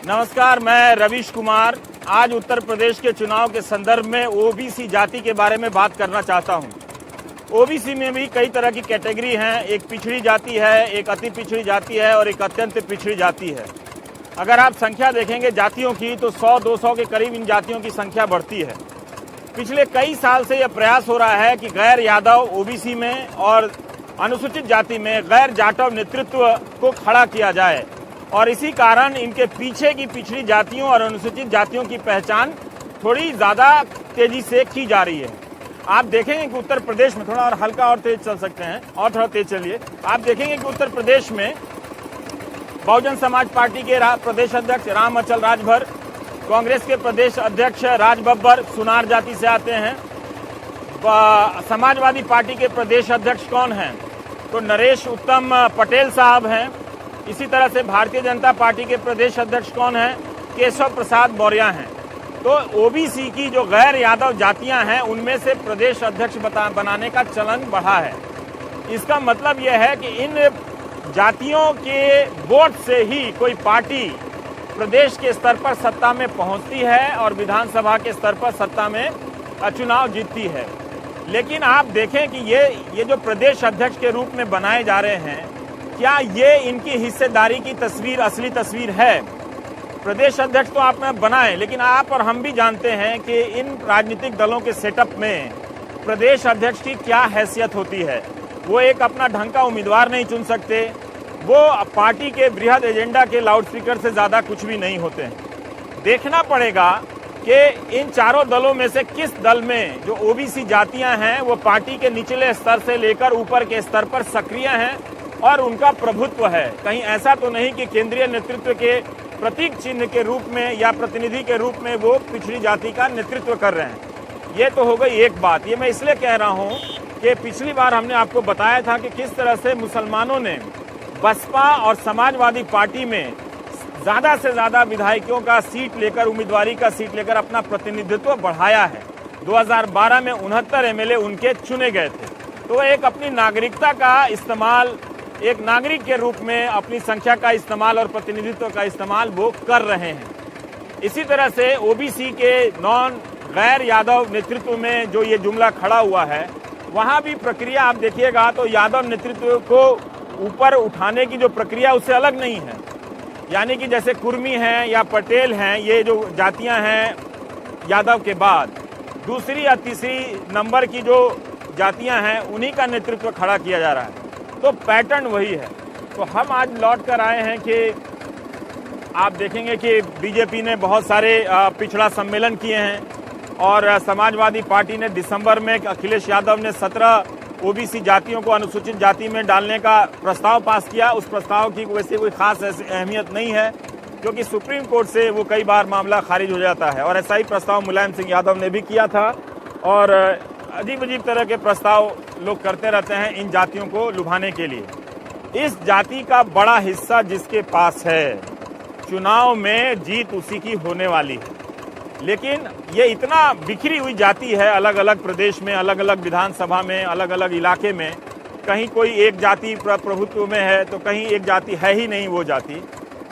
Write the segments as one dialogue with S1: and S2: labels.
S1: नमस्कार, मैं रवीश कुमार आज उत्तर प्रदेश के चुनाव के संदर्भ में ओबीसी जाति के बारे में बात करना चाहता हूं। ओबीसी में भी कई तरह की कैटेगरी हैं। एक पिछड़ी जाति है, एक अति पिछड़ी जाति है और एक अत्यंत पिछड़ी जाति है। अगर आप संख्या देखेंगे जातियों की तो 100-200 के करीब इन जातियों की संख्या बढ़ती है। पिछले कई साल से यह प्रयास हो रहा है कि गैर यादव ओबीसी में और अनुसूचित जाति में गैर जाटव नेतृत्व को खड़ा किया जाए और इसी कारण इनके पीछे की पिछड़ी जातियों और अनुसूचित जातियों की पहचान थोड़ी ज्यादा तेजी से की जा रही है। आप देखेंगे कि उत्तर प्रदेश में थोड़ा और हल्का और तेज चल सकते हैं और थोड़ा तेज चलिए। आप देखेंगे कि उत्तर प्रदेश में बहुजन समाज पार्टी के प्रदेश अध्यक्ष राम अचल राजभर, कांग्रेस के प्रदेश अध्यक्ष राज बब्बर सुनार जाति से आते हैं। समाजवादी पार्टी के प्रदेश अध्यक्ष कौन हैं? तो नरेश उत्तम पटेल साहब हैं। इसी तरह से भारतीय जनता पार्टी के प्रदेश अध्यक्ष कौन हैं? केशव प्रसाद मौर्य हैं। तो ओबीसी की जो गैर यादव जातियां हैं उनमें से प्रदेश अध्यक्ष बनाने का चलन बढ़ा है। इसका मतलब यह है कि इन जातियों के वोट से ही कोई पार्टी प्रदेश के स्तर पर सत्ता में पहुंचती है और विधानसभा के स्तर पर सत्ता में चुनाव जीतती है। लेकिन आप देखें कि ये जो प्रदेश अध्यक्ष के रूप में बनाए जा रहे हैं, क्या ये इनकी हिस्सेदारी की तस्वीर असली तस्वीर है? प्रदेश अध्यक्ष तो आपने बनाए, लेकिन आप और हम भी जानते हैं कि इन राजनीतिक दलों के सेटअप में प्रदेश अध्यक्ष की क्या हैसियत होती है। वो एक अपना ढंग का उम्मीदवार नहीं चुन सकते, वो पार्टी के बृहद एजेंडा के लाउडस्पीकर से ज्यादा कुछ भी नहीं होते हैं। देखना पड़ेगा कि इन चारों दलों में से किस दल में जो ओबीसी जातियां हैं वो पार्टी के निचले स्तर से लेकर ऊपर के स्तर पर सक्रिय हैं और उनका प्रभुत्व है। कहीं ऐसा तो नहीं कि केंद्रीय नेतृत्व के प्रतीक चिन्ह के रूप में या प्रतिनिधि के रूप में वो पिछड़ी जाति का नेतृत्व कर रहे हैं। ये तो हो गई एक बात। ये मैं इसलिए कह रहा हूँ कि पिछली बार हमने आपको बताया था कि किस तरह से मुसलमानों ने बसपा और समाजवादी पार्टी में ज्यादा से ज्यादा विधायकों का सीट लेकर, उम्मीदवारी का सीट लेकर अपना प्रतिनिधित्व बढ़ाया है। 2012 में 69 एमएलए उनके चुने गए थे। तो एक अपनी नागरिकता का इस्तेमाल, एक नागरिक के रूप में अपनी संख्या का इस्तेमाल और प्रतिनिधित्व का इस्तेमाल वो कर रहे हैं। इसी तरह से ओबीसी के गैर यादव नेतृत्व में जो ये जुमला खड़ा हुआ है, वहाँ भी प्रक्रिया आप देखिएगा तो यादव नेतृत्व को ऊपर उठाने की जो प्रक्रिया उससे अलग नहीं है। यानी कि जैसे कुर्मी हैं या पटेल हैं, ये जो जातियां हैं यादव के बाद, दूसरी या तीसरी नंबर की जो जातियां हैं उन्हीं का नेतृत्व खड़ा किया जा रहा है। तो पैटर्न वही है। तो हम आज लौट कर आए हैं कि आप देखेंगे कि बीजेपी ने बहुत सारे पिछड़ा सम्मेलन किए हैं और समाजवादी पार्टी ने दिसंबर में अखिलेश यादव ने 17 ओबीसी जातियों को अनुसूचित जाति में डालने का प्रस्ताव पास किया। उस प्रस्ताव की वैसे कोई खास अहमियत नहीं है क्योंकि सुप्रीम कोर्ट से वो कई बार मामला खारिज हो जाता है और ऐसा ही प्रस्ताव मुलायम सिंह यादव ने भी किया था। और अजीब अजीब तरह के प्रस्ताव लोग करते रहते हैं इन जातियों को लुभाने के लिए। इस जाति का बड़ा हिस्सा जिसके पास है, चुनाव में जीत उसी की होने वाली है। लेकिन ये इतना बिखरी हुई जाति है, अलग अलग प्रदेश में, अलग अलग विधानसभा में, अलग अलग इलाके में, कहीं कोई एक जाति प्रभुत्व में है तो कहीं एक जाति है ही नहीं वो जाति।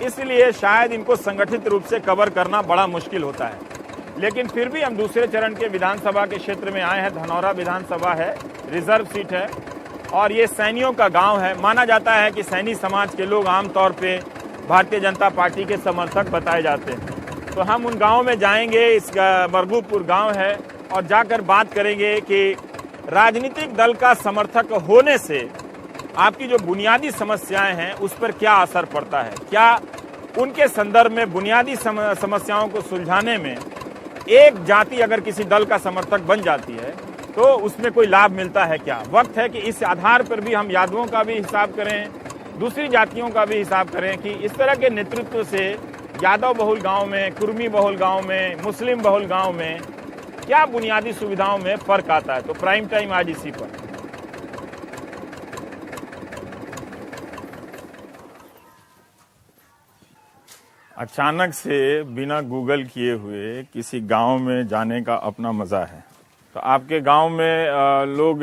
S1: इसलिए शायद इनको संगठित रूप से कवर करना बड़ा मुश्किल होता है। लेकिन फिर भी हम दूसरे चरण के विधानसभा के क्षेत्र में आए हैं। धनौरा विधानसभा है, रिजर्व सीट है और ये सैनियों का गांव है। माना जाता है कि सैनी समाज के लोग आमतौर पे भारतीय जनता पार्टी के समर्थक बताए जाते हैं। तो हम उन गाँव में जाएंगे, इस मरगूपुर गाँव है, और जाकर बात करेंगे कि राजनीतिक दल का समर्थक होने से आपकी जो बुनियादी समस्याएं हैं उस पर क्या असर पड़ता है, क्या उनके संदर्भ में बुनियादी समस्याओं को सुलझाने में एक जाति अगर किसी दल का समर्थक बन जाती है तो उसमें कोई लाभ मिलता है क्या। वक्त है कि इस आधार पर भी हम यादवों का भी हिसाब करें, दूसरी जातियों का भी हिसाब करें कि इस तरह के नेतृत्व से यादव बहुल गांव में, कुर्मी बहुल गांव में, मुस्लिम बहुल गांव में क्या बुनियादी सुविधाओं में फर्क आता है। तो प्राइम टाइम आज इसी पर। अचानक से बिना गूगल किए हुए किसी गांव में जाने का अपना मजा है। तो आपके गांव में लोग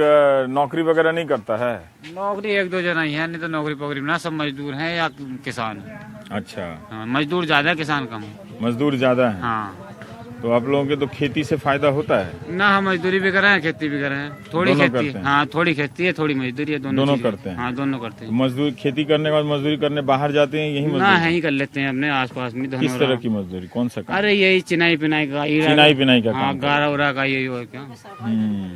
S1: नौकरी वगैरह नहीं करता है?
S2: नौकरी एक दो जना ही है, नहीं तो नौकरी पोकरी ना सब मजदूर हैं या किसान हैं।
S1: अच्छा।
S2: हाँ, मजदूर ज्यादा है, किसान कम है।
S1: मजदूर ज्यादा है।
S2: हाँ।
S1: तो आप लोगों के तो खेती से फायदा होता है
S2: ना, हम मजदूरी भी कर रहे हैं, खेती भी कर रहे हैं। थोड़ी खेती है, हाँ थोड़ी खेती है, थोड़ी मजदूरी है, दोनों
S1: करते हैं।
S2: हाँ दोनों करते हैं।
S1: मजदूर खेती करने के बाद मजदूरी करने बाहर जाते हैं, यही
S2: ना यही कर लेते हैं अपने आसपास में।
S1: किस तरह की मजदूरी, कौन सा काम?
S2: अरे यही चिनाई पिनाई का,
S1: चिनाई पिनाई का
S2: हाँ,
S1: काम?
S2: गारा उरा का यही हो क्या।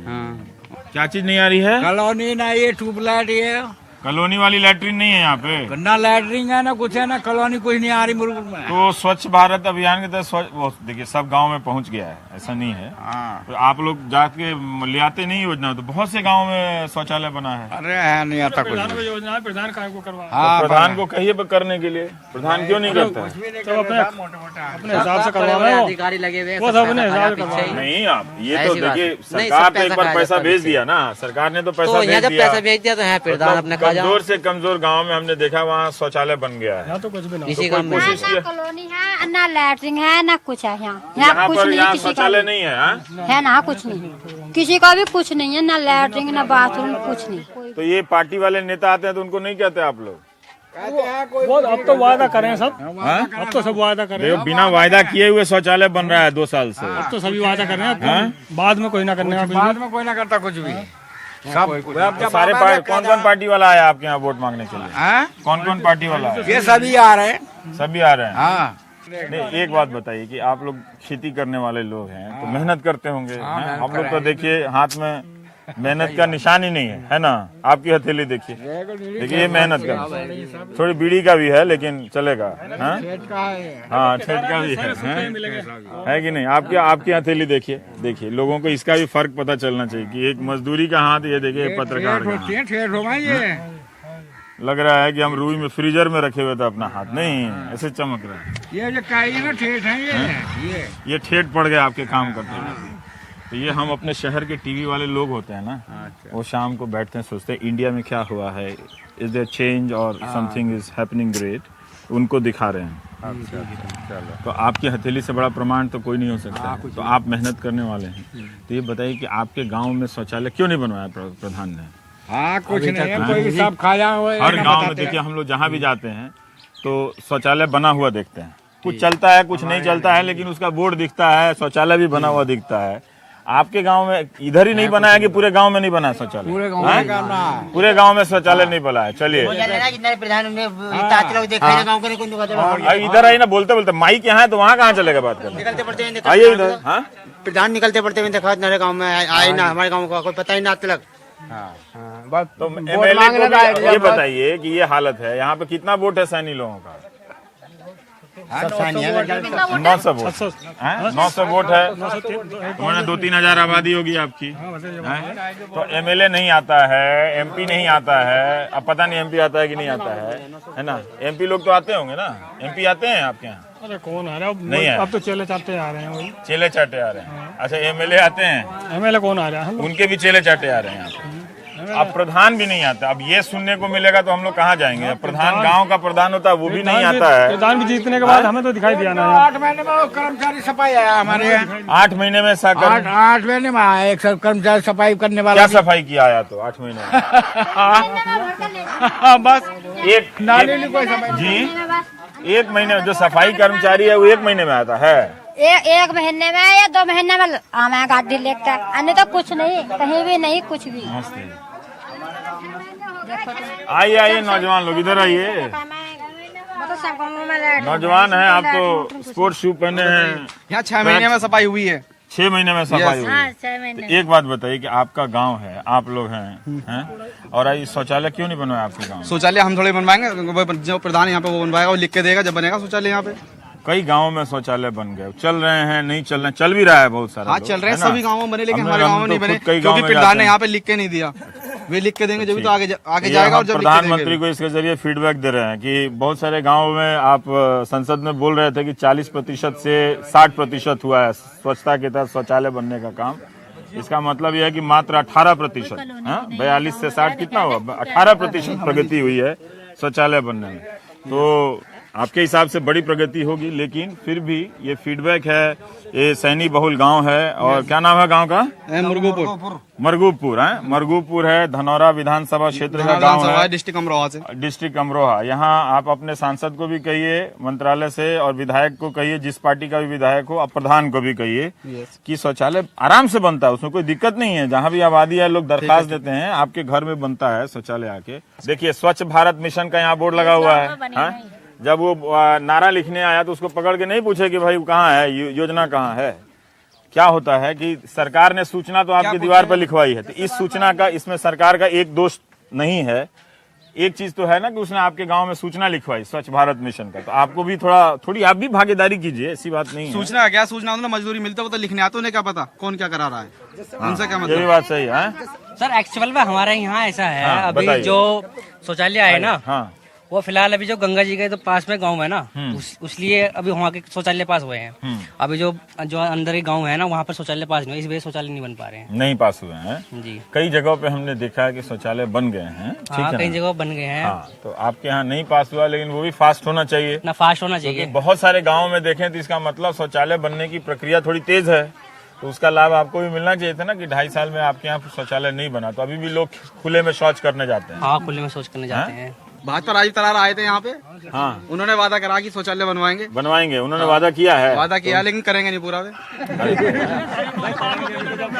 S1: हाँ। क्या चीज नहीं आ रही है?
S3: कॉलोनी ना, ये ट्यूबलाइट, ये
S1: कॉलोनी वाली लैट्रिन नहीं है यहाँ पे?
S3: ना लैटरिन है ना कुछ है, ना कॉलोनी कुछ नहीं आ रही मुर्गुर में।
S1: तो स्वच्छ भारत अभियान के तहत स्वच्छ, देखिए सब गांव में पहुंच गया है, ऐसा नहीं है। तो आप लोग जाके ले आते नहीं योजना? तो बहुत से गांव में शौचालय बना है।
S3: अरे है नहीं आता कुछ।
S4: योजना है, प्रधान काय को करवा।
S3: हाँ,
S1: प्रधान को कहिए करने के लिए, प्रधान क्यों नहीं करता है?
S4: तो अपने हिसाब से करवा रहे हो,
S5: अधिकारी लगे हुए,
S4: वो सब अपने हिसाब से करवा।
S1: नहीं, आप ये तो देखिए, सरकार ने एक बार पैसा भेज दिया ना, सरकार ने तो पैसा भेज
S5: जब
S1: दिया।
S5: पैसा भेज दिया तो है प्रधान अपने खा जाओ।
S1: कमजोर से कमजोर गांव में हमने देखा वहाँ शौचालय बन गया है।
S4: यहाँ तो कुछ भी ना।
S5: किसी का
S1: कोशिश किया।
S6: कॉलोनी है ना, लैटरिन है ना, कुछ है यहाँ।
S1: यहाँ
S6: कुछ
S1: पर
S6: नहीं,
S1: यहाँ
S6: किसी का
S1: शौचालय नहीं है। हाँ?
S6: है ना, कुछ नहीं, किसी का भी कुछ नहीं है, ना लैटरिन ना बाथरूम, कुछ नहीं।
S1: तो ये पार्टी वाले नेता आते हैं तो उनको नहीं कहते आप लोग?
S4: वो अब तो वादा करें सब। अब तो सब वादा करें।
S1: देखो, बिना वायदा किए हुए शौचालय बन रहा है 2 साल से।
S4: अब तो सभी वादा कर रहे हैं, बाद में कोई ना करने का।
S3: बाद में कोई ना करता कुछ भी। सब
S1: सारे कौन कौन पार्टी वाला आया आपके यहाँ वोट मांगने के लिए? कौन कौन पार्टी वाला है?
S3: ये सभी आ रहे हैं।
S1: सभी आ रहे हैं।
S3: हाँ।
S1: नहीं, एक बात बताइए कि आप लोग खेती करने वाले लोग हैं तो मेहनत करते होंगे। हम लोग तो देखिए हाथ में मेहनत का निशान ही नहीं है ना। आपकी हथेली देखिए, देखिए ये मेहनत का, थोड़ी बीड़ी का भी है लेकिन चलेगा। हाँ, ठेठ का भी है कि नहीं? आपकी हथेली देखिए, देखिए लोगों को इसका भी फर्क पता चलना चाहिए कि एक मजदूरी का हाथ, ये देखिए पत्रकार का हाथ। लग रहा है कि हम रूई में फ्रीजर में रखे हुए थे अपना हाथ, नहीं ऐसे चमक रहा है।
S3: ये जो काई ना ठेठ है,
S1: ये ठेठ पड़ गया आपके काम करते हुए। तो ये हम अपने शहर के टीवी वाले लोग होते हैं ना, वो शाम को बैठते हैं, सोचते हैं इंडिया में क्या हुआ है, इज देयर चेंज और समथिंग इज हैपनिंग ग्रेट, उनको दिखा रहे हैं। अच्छा। तो आपकी हथेली से बड़ा प्रमाण तो कोई नहीं हो सकता। तो आप मेहनत करने वाले हैं, तो ये बताइए कि आपके गाँव में शौचालय क्यों नहीं बनवाया प्रधान ने?
S3: हाँ कुछ नहीं है, कोई भी सब खाया हुआ है।
S1: हर गांव में देखिए, हम लोग जहाँ भी जाते हैं तो शौचालय बना हुआ देखते हैं। कुछ चलता है, कुछ नहीं चलता है, लेकिन उसका बोर्ड दिखता है, शौचालय भी बना हुआ दिखता है। आपके गांव में इधर ही नहीं बना है कि पूरे गांव में नहीं बना शौचालय? पूरे गांव में शौचालय नहीं बना है। चलिए इधर आई ना, बोलते बोलते माइक यहाँ है तो वहाँ कहाँ चलेगा बात करने? आइए इधर। हाँ,
S5: प्रधान निकलते पड़ते हुए देखा मेरे गाँव में आए ना, हमारे गाँव का कोई पता ही ना आज तक।
S1: तो एमएलए को भी ये बताइए कि ये हालत है, यहाँ पे कितना वोट है सैनी लोगों का? 900 वोट। 900 वोट है, उन्होंने 2-3 हजार आबादी होगी आपकी। तो एमएलए नहीं आता है, एमपी नहीं आता है। अब पता नहीं एमपी आता है कि नहीं आता है ना? एमपी लोग तो आते होंगे ना? एमपी आते हैं आपके यहाँ?
S4: अरे कौन आ रहा है?
S1: नहीं है,
S4: अब तो चेले चाटे आ रहे हैं। वही
S1: चेले चाटे आ रहे हैं। अच्छा, एमएलए आते हैं?
S4: एमएलए कौन आ रहा है?
S1: उनके भी चेले चाटे आ रहे हैं यहाँ पे। अब प्रधान भी नहीं आता। अब ये सुनने को मिलेगा तो हम लोग कहाँ जाएंगे? प्रधान गांव का प्रधान होता है, वो भी नहीं आता है।
S4: प्रधान भी जीतने के बाद हमें तो दिखाई दिया ना।
S3: 8 महीने में कर्मचारी सफाई आया हमारे यहाँ।
S1: 8 महीने में
S3: 8 महीने में आया एक कर्मचारी सफाई करने वाला।
S1: क्या सफाई किया आया तो 8 महीने में?
S4: बस
S1: एक
S3: नाली नहीं कोई सफाई
S1: जी, 1 महीने में जो सफाई कर्मचारी है वो 1 महीने में आता है।
S6: एक महीने में या 2 महीने में आना गाड़ी लेकर, अन्य तो कुछ नहीं, कहीं भी नहीं, कुछ भी।
S1: आइए आइए नौजवान लोग, इधर आइए। नौजवान हैं आप, तो स्पोर्ट्स शू पहने हैं।
S7: यहाँ 6 महीने में सफाई हुई है।
S1: 6 महीने में सफाई हुई है।
S6: हाँ, 6 महीने।
S1: तो एक बात बताइए कि आपका गांव है, आप लोग हैं और ये शौचालय क्यों नहीं बनवाया आपके गांव?
S7: शौचालय हम थोड़े बनवाएंगे, जो प्रधान यहाँ पे वो बनवाएगा, वो लिख के देगा जब बनेगा शौचालय यहाँ पे।
S1: कई गांवों में शौचालय बन गए, चल रहे हैं, नहीं चल रहे, चल भी रहा है बहुत सारा।
S7: हाँ चल रहे हैं, सभी गाँवों में बने, लेकिन हमारे गाँव में नहीं बने
S1: कई
S7: क्योंकि प्रधान ने यहाँ पे लिख के नहीं दिया। वे लिख के देंगे जब भी तो आगे आगे
S1: ये
S7: जाएगा।
S1: हम
S7: और जब लिख के
S1: प्रधानमंत्री
S7: देंगे
S1: को इसके जरिए फीडबैक दे रहे हैं कि बहुत सारे गांवों में आप संसद में बोल रहे थे कि 40% से 60% हुआ है स्वच्छता के तहत शौचालय बनने का काम। इसका मतलब यह है कि मात्र 18%, 42 से 60 कितना हुआ, 18% प्रगति हुई है शौचालय बनने में। तो आपके हिसाब से बड़ी प्रगति होगी, लेकिन फिर भी ये फीडबैक है। ये सैनी बहुल गांव है और क्या नाम है गांव का? मरगूपुर है। मरगूपुर है, धनौरा विधानसभा क्षेत्र का गांव है,
S7: डिस्ट्रिक्ट अमरोहा से।
S1: डिस्ट्रिक्ट अमरोहा। यहाँ आप अपने सांसद को भी कहिए मंत्रालय से, और विधायक को कहिए, जिस पार्टी का भी विधायक हो, अब प्रधान को भी कहिए कि शौचालय आराम से बनता है, उसमें कोई दिक्कत नहीं है। जहाँ भी आबादी है लोग दरखास्त देते हैं, आपके घर में बनता है शौचालय आके। देखिए स्वच्छ भारत मिशन का यहाँ बोर्ड लगा हुआ है। जब वो नारा लिखने आया तो उसको पकड़ के नहीं पूछे कि भाई कहाँ है योजना, कहाँ है। क्या होता है कि सरकार ने सूचना तो आपकी दीवार पर लिखवाई है, तो इस सूचना का, इसमें सरकार का एक दोष नहीं है। एक चीज तो है ना कि उसने आपके गांव में सूचना लिखवाई स्वच्छ भारत मिशन का, तो आपको भी थोड़ी आप भी भागीदारी कीजिए, ऐसी बात नहीं है।
S7: सूचना क्या सूचना, उन्हें मजदूरी मिलता वो तो लिखने आता, उन्हें क्या पता कौन क्या करा रहा है, उनसे क्या मतलब।
S1: ये भी बात सही है
S8: सर। एक्चुअल में हमारे यहाँ ऐसा है, अभी जो शौचालय है ना,
S1: हाँ,
S8: वो फिलहाल अभी जो गंगा जी के तो पास में गांव है ना, उसलिए अभी वहाँ के शौचालय पास हुए हैं। अभी जो अंदर ही गांव है ना, वहाँ पर शौचालय पास नहीं, इस वजह शौचालय नहीं बन पा रहे हैं,
S1: नहीं पास हुए हैं
S8: जी।
S1: कई जगहों पे हमने देखा है कि शौचालय बन गए हैं, ठीक है,
S8: कई जगह बन गए हैं।
S1: हाँ, तो आपके यहाँ नहीं पास हुआ, लेकिन वो भी फास्ट होना चाहिए
S8: ना, फास्ट होना चाहिए।
S1: बहुत सारे गाँव में देखें तो इसका मतलब शौचालय बनने की प्रक्रिया थोड़ी तेज है, तो उसका लाभ आपको भी मिलना चाहिए था ना कि 2.5 साल में आपके यहाँ शौचालय नहीं बना, तो अभी भी लोग खुले में शौच करने जाते हैं।
S8: हाँ, खुले में शौच करने जाते हैं।
S7: भाजपा राजीव तरार आए थे यहाँ पे,
S1: हाँ,
S7: उन्होंने वादा करा कि शौचालय बनवाएंगे,
S1: उन्होंने वादा किया है,
S7: लेकिन करेंगे नहीं पूरा।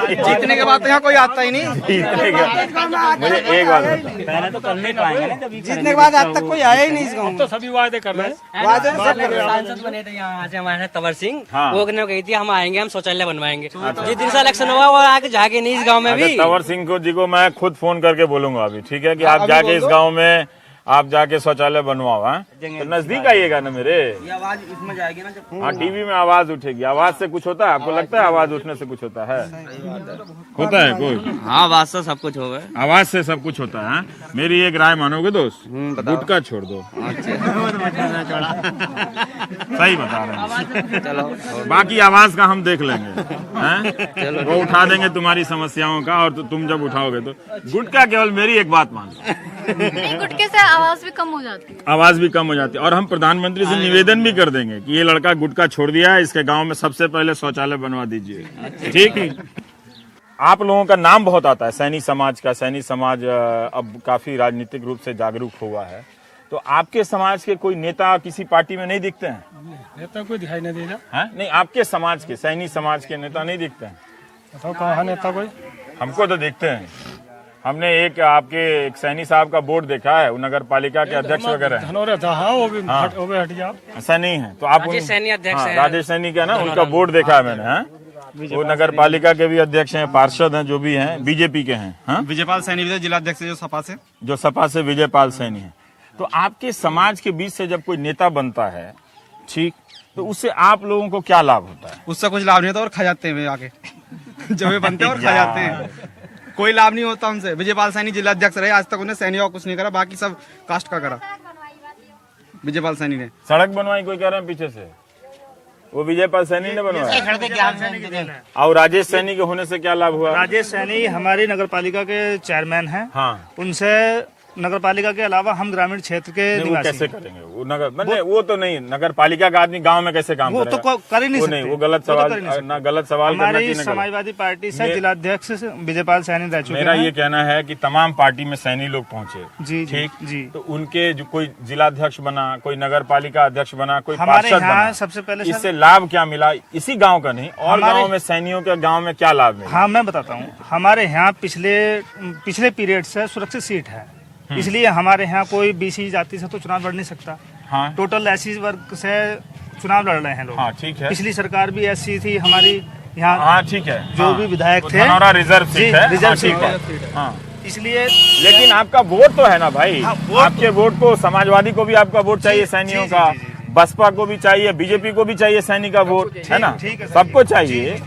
S7: जीतने के बाद तो यहाँ कोई आता ही नहीं।
S1: मुझे एक बात
S8: पहले तो कर नहीं पाएंगे,
S7: जीतने के बाद आज तक कोई आया ही नहीं इस गाँव में।
S4: तो सभी वादे कर रहे हैं।
S8: सांसद बने थे यहाँ से हमारे तंवर सिंह,
S1: हाँ।
S8: वो कही थी हम आएंगे, हम शौचालय बनवाएंगे। जिस दिन से इलेक्शन हुआ वो आगे जाके नहीं इस गाँव में भी।
S1: तंवर सिंह जी को मैं खुद फोन करके बोलूंगा अभी, ठीक है, कि आप जाके इस गाँव में आप जाके शौचालय बनवाओ। तो नजदीक आइएगा ना मेरे,
S8: आवाज इसमें जाएगी ना जब।
S1: हाँ, टीवी में आवाज उठेगी। आवाज से कुछ होता है? आपको लगता है आवाज उठने से कुछ होता है? होता है कोई?
S8: हाँ, आवाज से सब कुछ होगा,
S1: आवाज से सब कुछ होता है। मेरी एक राय मानोगे दोस्त, गुटखा छोड़ दो। सही बता रहे हैं,
S8: चलो
S1: बाकी आवाज का हम देख लेंगे, हैं? वो उठा देंगे तुम्हारी समस्याओं का, और तुम जब उठाओगे तो गुटखा। केवल मेरी एक बात मान लो,
S9: गुटखे से आवाज भी कम हो जाती है,
S1: आवाज भी कम हो जाती है। और हम प्रधानमंत्री से निवेदन भी कर देंगे कि ये लड़का गुटखा छोड़ दिया है, इसके गांव में सबसे पहले शौचालय बनवा दीजिए, ठीक। आप लोगों का नाम बहुत आता है सैनी समाज का। सैनी समाज अब काफी राजनीतिक रूप से जागरूक हुआ है, तो आपके समाज के कोई नेता किसी पार्टी में नहीं दिखते हैं?
S4: नेता कोई दिखाई नहीं देगा।
S1: नहीं, आपके समाज के, सैनी समाज के नेता नहीं दिखते हैं?
S4: बताओ कहाँ नेता कोई?
S1: हमको तो दिखते हैं। हमने एक सैनी साहब का बोर्ड देखा है, वो नगर पालिका के अध्यक्ष वगैरह हैं।
S4: धनौरा था, हाँ, वो भी हट गया।
S1: ऐसा नहीं है तो आप
S8: राजेश सैनी अध्यक्ष हैं।
S1: राजेश सैनी का ना, उनका बोर्ड देखा है मैंने। हाँ, वो नगर पालिका के भी अध्यक्ष हैं, पार्षद हैं, जो भी हैं, बीजेपी के हैं। हाँ,
S7: विजयपाल सैनी भी जिला अध्यक्ष जो सपा से विजयपाल सैनी है।
S1: तो आपके समाज के बीच से जब कोई नेता बनता है, ठीक, तो उससे आप लोगों को क्या लाभ होता है?
S7: उससे कुछ लाभ नहीं होता और खा जाते हैं आके जब ये बनते हैं और खा जाते हैं, कोई लाभ नहीं होता उनसे। विजयपाल सैनी जिला अध्यक्ष रहे, आज तक उन्हें सैनी और कुछ नहीं करा, बाकी सब कास्ट का करा विजयपाल सैनी ने।
S1: सड़क बनवाई कोई कह रहे हैं पीछे से, वो विजयपाल सैनी ने बनवाया। और राजेश सैनी के होने से क्या लाभ हुआ?
S4: राजेश सैनी हमारी नगर पालिका के चेयरमैन हैं।
S1: हाँ,
S4: उनसे नगर पालिका के अलावा हम ग्रामीण क्षेत्र के
S1: वो कैसे करेंगे? वो नगर वो तो नहीं, नगर पालिका का आदमी गांव में कैसे काम
S4: वो
S1: करेगा?
S4: तो कर ही नहीं सकते।
S1: वो गलत सवाल, ना गलत सवाल करना
S4: हमारी
S1: चाहिए।
S4: समाजवादी पार्टी से जिलाध्यक्ष विजयपाल सैनी रह चुके हैं।
S1: मेरा ये कहना है कि तमाम पार्टी में सैनी लोग पहुंचे,
S4: जी,
S1: ठीक
S4: जी।
S1: तो उनके जो कोई जिलाध्यक्ष बना, कोई नगर पालिका अध्यक्ष बना, कोई
S4: हमारे
S1: पार्षद बना,
S4: सबसे पहले
S1: इससे लाभ क्या मिला? इसी गाँव का नहीं, और गाँव में सैनियों के गाँव में क्या लाभ मिला?
S4: हाँ, मैं बताता हूँ। हमारे यहाँ पिछले पीरियड से सुरक्षित सीट है, इसलिए हमारे यहाँ कोई बीसी जाति से तो चुनाव लड़ नहीं सकता।
S1: हाँ,
S4: टोटल एससी वर्ग से चुनाव लड़ रहे हैं लोग।
S1: हाँ, ठीक है।
S4: पिछली सरकार भी एससी थी हमारी यहाँ।
S1: हाँ, ठीक है।
S4: जो भी विधायक थे,
S1: धनौरा रिजर्व सीट है,
S4: रिजर्व
S1: ठीक है। हाँ,
S4: इसलिए
S1: लेकिन आपका वोट तो है ना भाई।
S4: हाँ,
S1: आपके वोट को, समाजवादी को भी आपका वोट चाहिए, सैनियों का, बसपा को भी चाहिए, बीजेपी को भी चाहिए सैनिक का वोट, है ना, सबको चाहिए।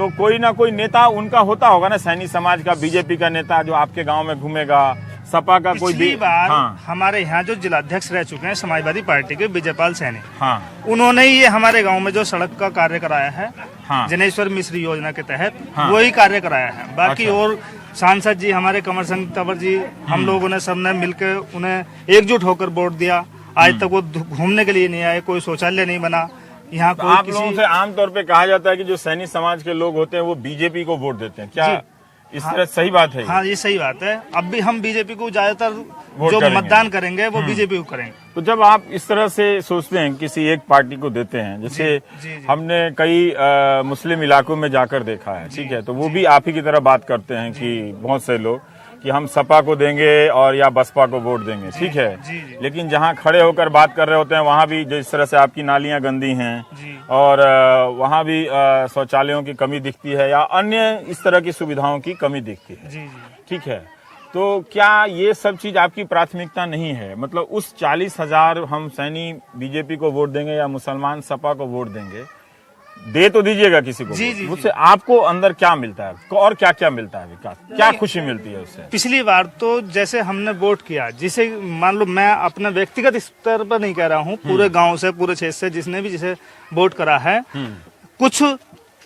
S1: तो कोई ना कोई नेता उनका होता होगा ना, सैनी समाज का, बीजेपी का नेता जो आपके गांव में घूमेगा, सपा का कोई
S4: पिछली बार
S1: हाँ
S4: हमारे यहाँ जो जिलाध्यक्ष रह चुके हैं समाजवादी पार्टी के विजयपाल सैनी,
S1: हाँ
S4: उन्होंने ये हमारे गांव में जो सड़क का कार्य कराया है,
S1: हाँ
S4: जनेश्वर मिश्र योजना के तहत,
S1: हाँ।
S4: वही कार्य कराया है। बाकी
S1: अच्छा।
S4: और सांसद जी हमारे कमर सिंह तंवर जी, हम लोगों ने सबने मिलकर उन्हें एकजुट होकर वोट दिया। आज तक वो घूमने के लिए नहीं आए, कोई शौचालय नहीं बना यहाँ।
S1: तो आप लोगों से आमतौर पे कहा जाता है कि जो सैनी समाज के लोग होते हैं वो बीजेपी को वोट देते हैं, क्या इस तरह सही बात है?
S4: हाँ, ये सही बात है। अब भी हम बीजेपी को ज्यादातर जो
S1: करेंगे।
S4: मतदान करेंगे वो बीजेपी को करेंगे।
S1: तो जब आप इस तरह से सोचते हैं किसी एक पार्टी को देते हैं, जैसे
S4: जी।
S1: हमने कई मुस्लिम इलाकों में जाकर देखा है, ठीक है, तो वो भी आप ही की तरह बात करते हैं कि बहुत से लोग कि हम सपा को देंगे और या बसपा को वोट देंगे, ठीक है, लेकिन जहां खड़े होकर बात कर रहे होते हैं वहां भी जिस तरह से आपकी नालियां गंदी हैं और वहां भी शौचालयों की कमी दिखती है या अन्य इस तरह की सुविधाओं की कमी दिखती है, ठीक है। तो क्या ये सब चीज आपकी प्राथमिकता नहीं है? मतलब उस 40,000 हम सैनी बीजेपी को वोट देंगे या मुसलमान सपा को वोट देंगे, दे तो दीजिएगा किसी को, उससे आपको अंदर क्या मिलता है और क्या क्या मिलता है विकास, क्या खुशी मिलती है उससे?
S4: पिछली बार तो जैसे हमने वोट किया, जिसे मान लो मैं अपने व्यक्तिगत स्तर पर नहीं कह रहा हूँ, पूरे गांव से, पूरे क्षेत्र से जिसने भी जिसे वोट करा है, कुछ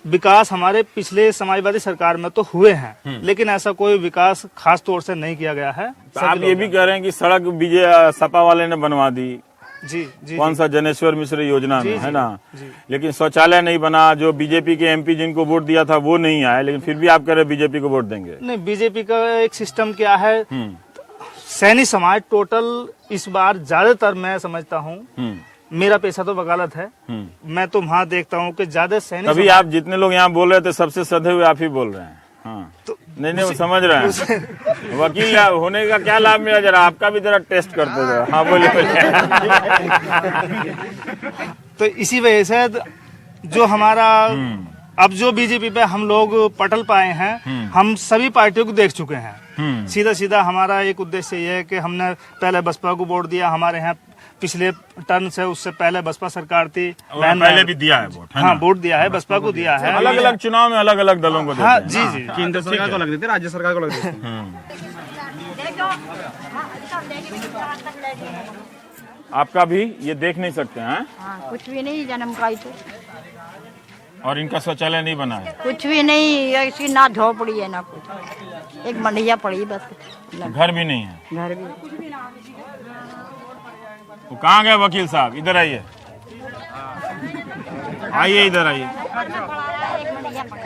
S4: विकास हमारे पिछले समाजवादी सरकार में तो हुए हैं, लेकिन ऐसा कोई विकास खास तौर से नहीं किया गया है।
S1: तो आप ये भी कह रहे हैं कि सड़क सपा वाले ने बनवा दी,
S4: जी
S1: कौन सा जनेश्वर मिश्र योजना में, है ना, लेकिन शौचालय नहीं बना। जो बीजेपी के एमपी जिनको वोट दिया था वो नहीं आए, लेकिन फिर भी आप कह रहे बीजेपी को वोट देंगे।
S4: नहीं, बीजेपी का एक सिस्टम क्या है, सैनी समाज टोटल इस बार ज्यादातर मैं समझता हूँ, मेरा पैसा तो वकालत है, मैं तो वहाँ देखता हूँ कि ज्यादा सैनी
S1: तभी आप जितने लोग यहाँ बोल रहे थे सबसे सधे हुए आप ही बोल रहे हैं। हाँ तो नहीं वो समझ रहे हैं। वकील होने का क्या लाभ मिला, जरा आपका भी जरा टेस्ट करते थे। हाँ बोलिए।
S4: तो इसी वजह से जो हमारा अब जो बीजेपी पे हम लोग पटल पाए हैं, हम सभी पार्टियों को देख चुके हैं। सीधा सीधा हमारा एक उद्देश्य ये है कि हमने पहले बसपा को वोट दिया, हमारे यहाँ पिछले टर्म से उससे पहले बसपा सरकार थी,
S1: पहले भी दिया है वोट,
S4: हाँ वोट दिया है, बसपा को दिया है।
S1: अलग अलग चुनाव में अलग अलग दलों को देते
S4: हाँ
S1: हैं।
S4: जी।
S7: केंद्र सरकार को लग देते, राज्य सरकार को लग देते।
S1: आपका भी ये देख नहीं सकते हैं?
S6: कुछ भी नहीं, जन्म का ही तो
S1: और इनका शौचालय नहीं बना है?
S6: कुछ भी नहीं, ऐसी ना झोपड़ी है ना कुछ, एक मंडिया पड़ी बस,
S1: घर भी नहीं है?
S6: घर भी।
S1: तो कहाँ गए वकील साहब? इधर आइए, आइए इधर आइए।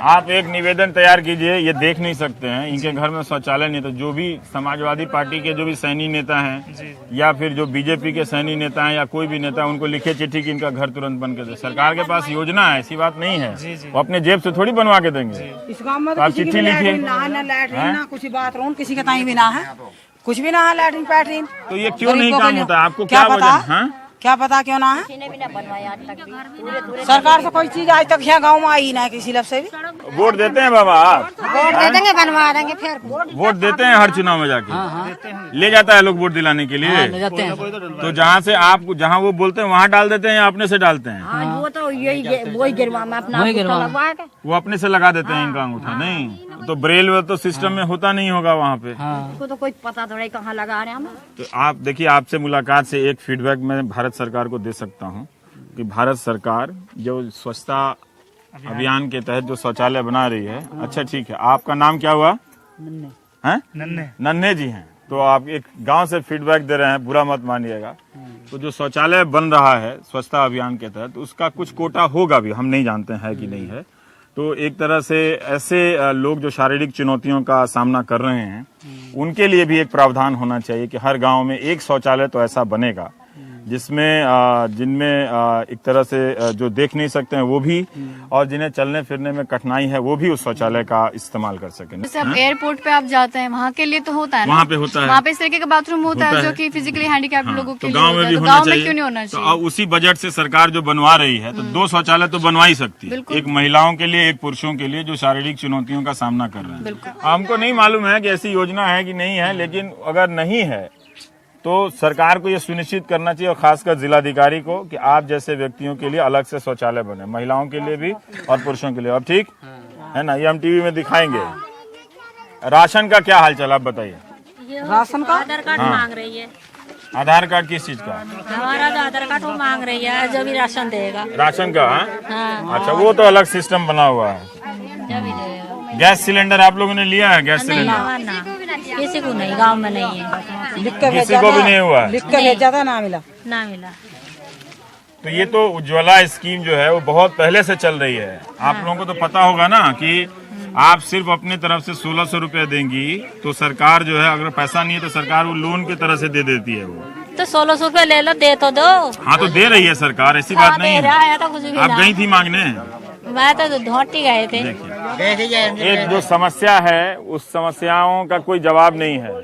S1: आप एक निवेदन तैयार कीजिए, ये देख नहीं सकते हैं, इनके घर में शौचालय नहीं। तो जो भी समाजवादी पार्टी के जो भी सैनी नेता हैं या फिर जो बीजेपी के सैनी नेता हैं या कोई भी नेता, उनको लिखे चिट्ठी कि इनका घर तुरंत बन के दे। सरकार के पास योजना है, ऐसी बात नहीं है, वो अपने जेब से थोड़ी बनवा के देंगे।
S10: इस गाँव में
S1: तो आप चिट्ठी लिखिए।
S10: ना कुछ बाथरूम किसी का ताई भी ना है, कुछ भी ना है, लैट्रिन पैट्रिन।
S1: तो ये क्यों नहीं काम होता है? आपको क्या वजह?
S10: क्या पता क्यों ना है? सरकार से कोई चीज आज तक यहाँ गाँव में आई ना किसी लफ से भी।
S1: वोट देते हैं बाबा आप?
S6: वोट दे देंगे, बनवा देंगे फिर।
S1: वोट देते हैं हर चुनाव में जाके? ले जाता है लोग वोट दिलाने के लिए? तो जहाँ से आप जहाँ वो बोलते हैं वहाँ डाल देते हैं या अपने से डालते हैं?
S6: वो तो वही गिरवा में अपना लगवा के
S1: वो अपने से लगा देते हैं इनका अंगूठा? नहीं, तो ब्रेल तो सिस्टम में होता नहीं होगा वहाँ पे।
S6: उसको तो कोई पता थोड़ा कहाँ लगा रहे हैं हमें।
S1: तो आप देखिए, आपसे मुलाकात से एक फीडबैक मैं भारत सरकार को दे सकता हूँ कि भारत सरकार जो स्वच्छता अभियान के तहत जो शौचालय बना रही है, अच्छा ठीक है, आपका नाम क्या हुआ? नन्हे जी हैं। तो आप एक गांव से फीडबैक दे रहे हैं, बुरा मत मानिएगा। तो जो शौचालय बन रहा है स्वच्छता अभियान के तहत, उसका कुछ कोटा होगा भी, हम नहीं जानते हैं कि नहीं है। तो एक तरह से ऐसे लोग जो शारीरिक चुनौतियों का सामना कर रहे हैं, उनके लिए भी एक प्रावधान होना चाहिए कि हर गांव में एक शौचालय तो ऐसा बनेगा जिसमें जिनमें एक तरह से जो देख नहीं सकते हैं वो भी, और जिन्हें चलने फिरने में कठिनाई है वो भी उस शौचालय का इस्तेमाल कर सकें।
S9: जैसे अब एयरपोर्ट पे आप जाते हैं, वहाँ के लिए तो होता है ना,
S1: वहाँ पे होता है,
S9: वहाँ पे इस तरीके का बाथरूम होता है जो कि फिजिकली हैंडीकैप्ड लोगों के लिए
S1: गाँव में भी
S9: होता है। तो
S1: होना
S9: गाँव में
S1: चाहिए।
S9: क्यों नहीं होना चाहिए?
S1: तो उसी बजट से सरकार जो बनवा रही है, तो 2 शौचालय तो बनवा ही सकती है, एक महिलाओं के लिए, एक पुरुषों के लिए, जो शारीरिक चुनौतियों का सामना कर रहे हैं। हमको नहीं मालूम है कि ऐसी योजना है कि नहीं है, लेकिन अगर नहीं है तो सरकार को यह सुनिश्चित करना चाहिए, और खासकर जिलाधिकारी को, कि आप जैसे व्यक्तियों के लिए अलग से शौचालय बने, महिलाओं के लिए भी और पुरुषों के लिए। अब ठीक है ना, ये हम टीवी में दिखाएंगे। राशन का क्या हाल चाल आप बताइए।
S10: राशन का
S6: आधार कार्ड मांग रही है।
S1: आधार कार्ड किस चीज का?
S6: हमारा जो आधार कार्ड वो मांग रही है, जो भी राशन देगा।
S1: राशन का?
S6: हाँ,
S1: अच्छा, वो तो अलग सिस्टम बना हुआ है।
S6: जो भी देगा।
S1: गैस सिलेंडर आप लोगों ने लिया है? गैस
S6: नहीं,
S1: सिलेंडर
S6: ना, किसी को नहीं, गांव में नहीं है।
S10: लिख के
S1: किसी को भी नहीं हुआ है?
S10: लिख के भेजा था, ना मिला।
S6: ना मिला।
S1: तो ये तो उज्ज्वला स्कीम जो है वो बहुत पहले से चल रही है। आप लोगों को तो पता होगा ना कि आप सिर्फ अपने तरफ से 1600 रुपए देंगी तो सरकार जो है, अगर पैसा नहीं है तो सरकार वो लोन की तरह से दे देती है। वो
S6: तो 1600 रुपए ले लो, दे तो दो।
S1: हाँ, तो दे रही है सरकार, ऐसी बात नहीं है।
S6: तो कुछ भी
S1: आप
S6: ना।
S1: गई थी मांगने?
S6: मैं तो धोटी गए थे।
S1: एक जो समस्या है उस समस्याओं का कोई जवाब नहीं है,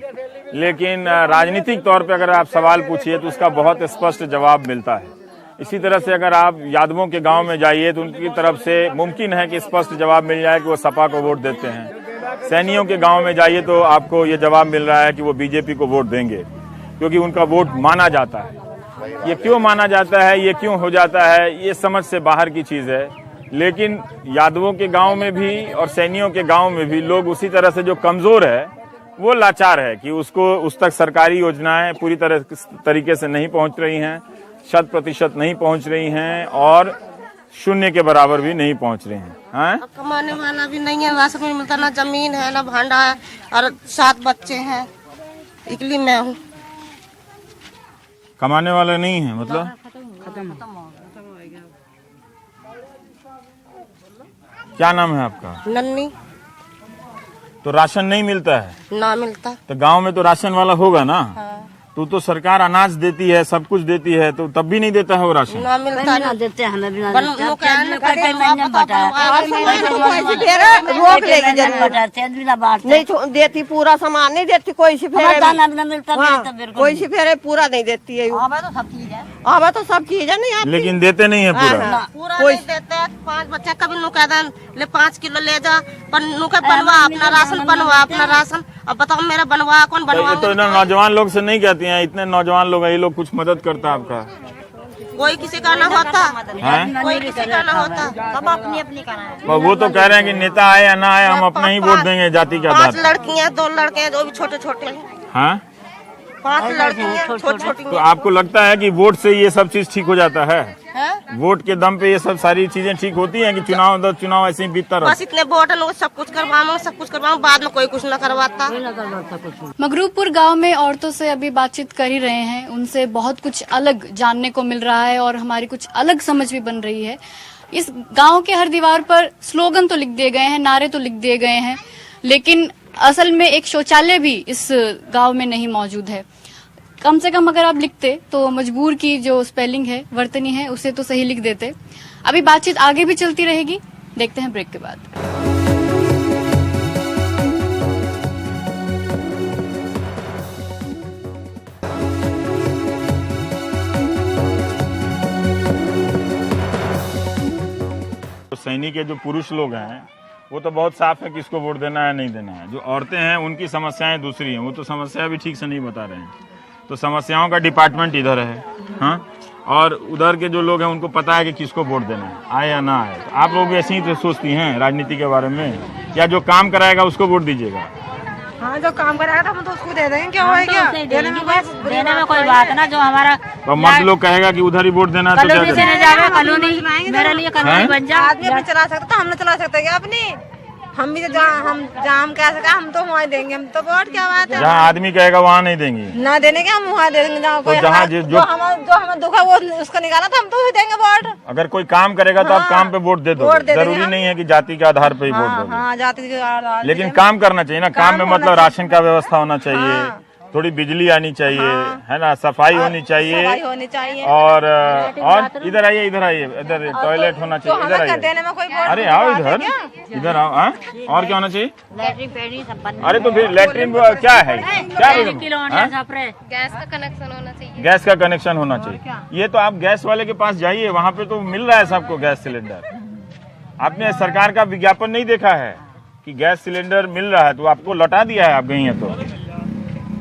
S1: लेकिन राजनीतिक तौर पे अगर आप सवाल पूछिए तो उसका बहुत स्पष्ट जवाब मिलता है। इसी तरह से अगर आप यादवों के गांव में जाइए तो उनकी तरफ से मुमकिन है कि स्पष्ट जवाब मिल जाए कि वो सपा को वोट देते हैं। सैनियों के गांव में जाइए तो आपको ये जवाब मिल रहा है कि वो बीजेपी को वोट देंगे, क्योंकि उनका वोट माना जाता है। ये क्यों माना जाता है, ये क्यों हो जाता है, ये समझ से बाहर की चीज है। लेकिन यादवों के गांव में भी और सैनियों के गांव में भी लोग उसी तरह से जो कमजोर है वो लाचार है कि उसको उस तक सरकारी योजनाएं पूरी तरीके से नहीं पहुंच रही हैं, 100% नहीं पहुंच रही हैं और 0 के बराबर भी नहीं पहुंच रही हैं। हाँ?
S11: कमाने वाला भी नहीं है, राशन नहीं मिलता, ना जमीन है ना भांडा है, और 7 बच्चे हैं, इकली मैं हूँ।
S1: कमाने वाला नहीं है मतलब? क्या नाम है आपका?
S11: नन्नी।
S1: तो राशन नहीं मिलता है?
S11: ना मिलता।
S1: तो गांव में तो राशन वाला होगा ना?
S11: हाँ।
S1: तो सरकार अनाज देती है, सब कुछ देती है, तो तब भी नहीं देता है वो राशन?
S11: ना मिलता,
S6: ना देते हैं, हमें बिना
S11: रोक लेगी नहीं देती, पूरा सामान नहीं देती, कोई सी फेरे कोई सी फेरे पूरा नहीं देती है। अब तो सब चीज है नहीं,
S1: लेकिन देते नहीं है पूरा।
S11: पूरा नहीं देते। 5 बच्चे कभी नुका ले 5 किलो ले जा, पर नुका बनवा अपना राशन, बनवा अपना राशन। अब बताओ मेरा बनवा कौन बनवा?
S1: तो नौजवान लोग से नहीं कहती हैं, इतने नौजवान लोग हैं, ये लोग कुछ मदद करता है आपका?
S11: कोई किसी का ना होता
S1: है?
S11: कोई किसी का ना होता, सब अपनी अपनी का है।
S1: वो तो कह रहे हैं कि नेता आए या ना आए हम अपना ही वोट देंगे जाति के आधार
S11: 5 लड़कियां 2 लड़के हैं, जो भी छोटे छोटे हैं।
S1: हाँ?
S11: 5 लड़कियां छोटी छोटी।
S1: तो आपको लगता है कि वोट से ये सब चीज ठीक हो जाता है? वोट के दम पे ये सब सारी चीजें ठीक होती हैं कि चुनाव ऐसे ही बीतता रहता?
S11: बस इतने वोट है, सब कुछ करवाऊँ, बाद में कोई कुछ न करवाता।
S9: मगरूपुर गांव में औरतों से अभी बातचीत कर ही रहे हैं, उनसे बहुत कुछ अलग जानने को मिल रहा है और हमारी कुछ अलग समझ भी बन रही है। इस गांव के हर दीवार पर स्लोगन तो लिख दिए गए हैं, नारे तो लिख दिए गए हैं, लेकिन असल में एक शौचालय भी इस गांव में नहीं मौजूद है। कम से कम अगर आप लिखते तो मजबूर की जो स्पेलिंग है, वर्तनी है, उसे तो सही लिख देते। अभी बातचीत आगे भी चलती रहेगी, देखते हैं ब्रेक के बाद।
S1: तो सैनिक के जो पुरुष लोग हैं वो तो बहुत साफ है किसको वोट देना है नहीं देना है। जो औरतें हैं उनकी समस्याएं दूसरी हैं, वो तो समस्या भी ठीक से नहीं बता रहे हैं। तो समस्याओं का डिपार्टमेंट इधर है, हाँ, और उधर के जो लोग हैं उनको पता है कि किसको वोट देना है, आए या ना आए। तो आप लोग भी ऐसे ही तो सोचती हैं राजनीति के बारे में, या जो काम कराएगा उसको वोट दीजिएगा?
S10: हाँ, जो काम कराएगा तो हम तो उसको दे देंगे, क्या होगा? क्या देने
S6: में कोई बात ना, जो हमारा
S1: तो मर्द लोग कहेगा कि उधर ही वोट देना है तो क्या करें?
S6: कॉलोनी मेरे लिए कॉलोनी बन जा।
S10: आदमी अपनी चला सकता, हम नहीं चला सकते क्या अपनी? हम भी हम कह सका हम तो वहाँ देंगे, हम तो वोट क्या बात है?
S1: जहाँ आदमी कहेगा वहाँ नहीं देंगे,
S10: ना देने के हम वहाँ दे देंगे।
S1: जहाँ जो
S10: हमें दुख है वो उसको निकाला तो हम तो देंगे वोट।
S1: अगर कोई काम करेगा तो आप काम पे वोट दे दो, जरूरी नहीं है कि जाति के आधार पे ही वोट दो।
S10: हाँ, जाति के आधार,
S1: लेकिन काम करना चाहिए ना। काम में मतलब राशन का व्यवस्था होना चाहिए, थोड़ी बिजली आनी चाहिए, है ना, सफाई होनी चाहिए, और इधर आइए, इधर टॉयलेट होना चाहिए, इधर आइए, अरे आओ इधर आओ। हाँ, और क्या होना चाहिए? अरे तो फिर लेटरिन क्या है, क्या
S6: गैस का कनेक्शन होना चाहिए।
S1: गैस का कनेक्शन होना चाहिए। ये तो आप गैस वाले के पास जाइए, वहाँ पे तो मिल रहा है सबको गैस सिलेंडर। आपने सरकार का विज्ञापन नहीं देखा है कि गैस सिलेंडर मिल रहा है, तो आपको लौटा दिया है आप गई है तो?